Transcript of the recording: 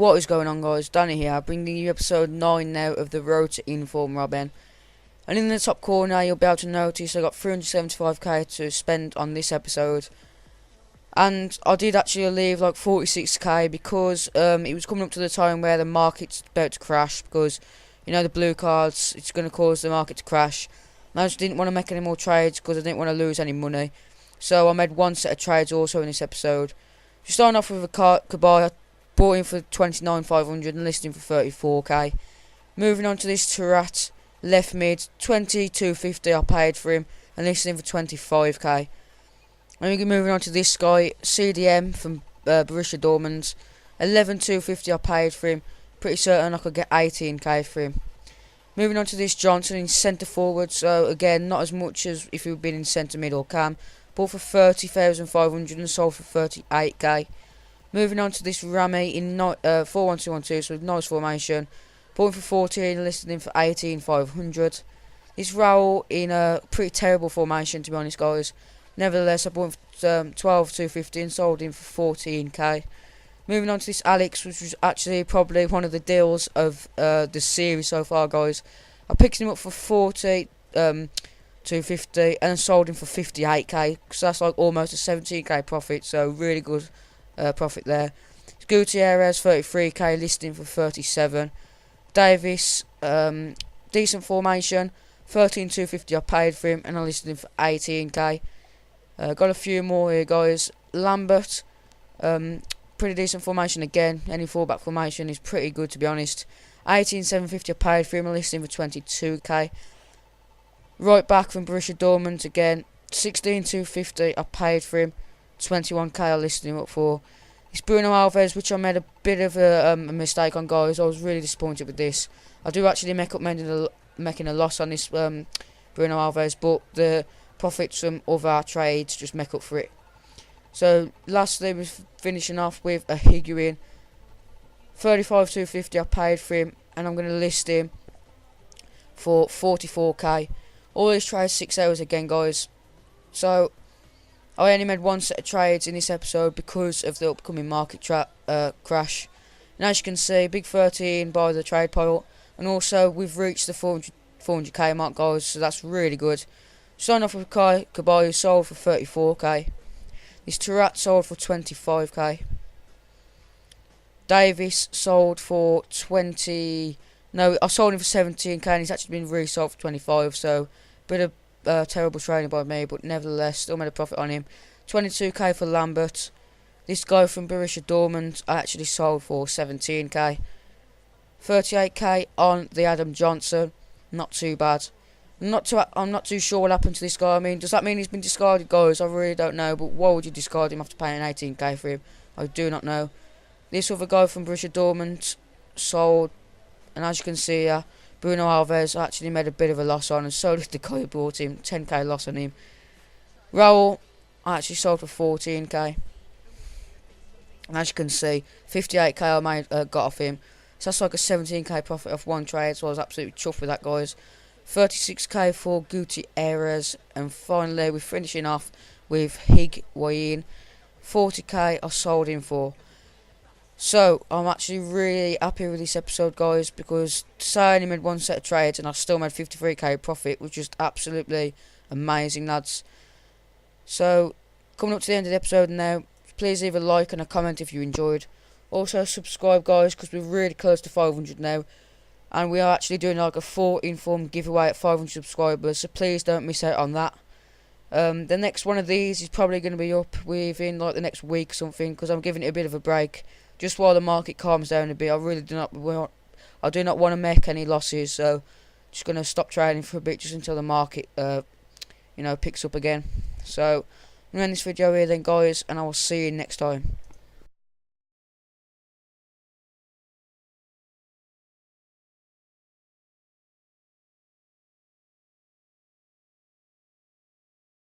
What is going on, guys? Danny here, bringing you episode 9 now of the Road to Inform Robben. And in the top corner, you'll be able to notice I got 375k to spend on this episode. And I did actually leave like 46k because it was coming up to the time where the market's about to crash. Because, you know, the blue cards, it's going to cause the market to crash. And I just didn't want to make any more trades because I didn't want to lose any money. So I made one set of trades also in this episode. Just starting off with a Kabay. Bought in for 29,500 and listing for 34k. Moving on to this Turat, left mid, 22.50 I paid for him and listing for 25k. And we're moving on to this guy, CDM from Borussia Dortmund, 11.250 I paid for him. Pretty certain I could get 18k for him. Moving on to this Johnson in centre forward, so again not as much as if he had been in centre mid or cam. Bought for 30,500 and sold for 38k. Moving on to this Rami in 4-1-2-1-2, so nice formation. Bought him for 14, listed him for 18,500. This Raul in a pretty terrible formation, to be honest, guys. Nevertheless, I bought him for 12,250 and sold him for 14k. Moving on to this Alex, which was actually probably one of the deals of the series so far, guys. I picked him up for 40,250 and sold him for 58k, so that's like almost a 17k profit, so really good profit there. Gutierrez 33k, listing for 37. Davis, decent formation, 13,250 I paid for him and I listed him for 18k. Got a few more here, guys. Lambert, pretty decent formation again. Any fullback formation is pretty good, to be honest. 18,750 I paid for him and listed him for 22k. Right back from Borussia Dortmund again, 16,250 I paid for him. 21k I listed him up for. It's Bruno Alves, which I made a bit of a mistake on, guys. I was really disappointed with this. I do actually making a loss on this Bruno Alves, but the profits from other trades just make up for it. So lastly, we're finishing off with a Higuain, 35,250 I paid for him, and I'm going to list him for 44k. All these trades 6 hours again, guys. So I only made one set of trades in this episode because of the upcoming market crash. And as you can see, big 13 by the trade pile. And also, we've reached the 400k mark, guys, so that's really good. Starting off with Kabay, who sold for 34k. This Turat sold for 25k. Davis sold for 20... No, I sold him for 17k and he's actually been resold for 25, so bit of terrible trading by me, but nevertheless still made a profit on him. 22k for Lambert. This guy from Borussia Dortmund I actually sold for 17k. 38k on the Adam Johnson. Not too bad. I'm not too sure what happened to this guy. I mean, does that mean he's been discarded, guys? I really don't know, but why would you discard him after paying 18k for him? I do not know. This other guy from Borussia Dortmund sold, and as you can see here, Bruno Alves actually made a bit of a loss on, and so did the guy who bought him. 10k loss on him. Raul, I actually sold for 14k. And as you can see, 58k I got off him. So that's like a 17k profit off one trade, so I was absolutely chuffed with that, guys. 36k for Gutierrez. And finally, we're finishing off with Higuain. 40k I sold him for. So, I'm actually really happy with this episode, guys, because I only made one set of trades and I still made 53k profit, which is absolutely amazing, lads. So, coming up to the end of the episode now, please leave a like and a comment if you enjoyed. Also, subscribe, guys, because we're really close to 500 now. And we are actually doing like a 4 inform giveaway at 500 subscribers, so please don't miss out on that. The next one of these is probably going to be up within like the next week or something, because I'm giving it a bit of a break. Just while the market calms down a bit, I do not want to make any losses, so just gonna stop trading for a bit just until the market, picks up again. So I'm gonna end this video here then, guys, and I will see you next time.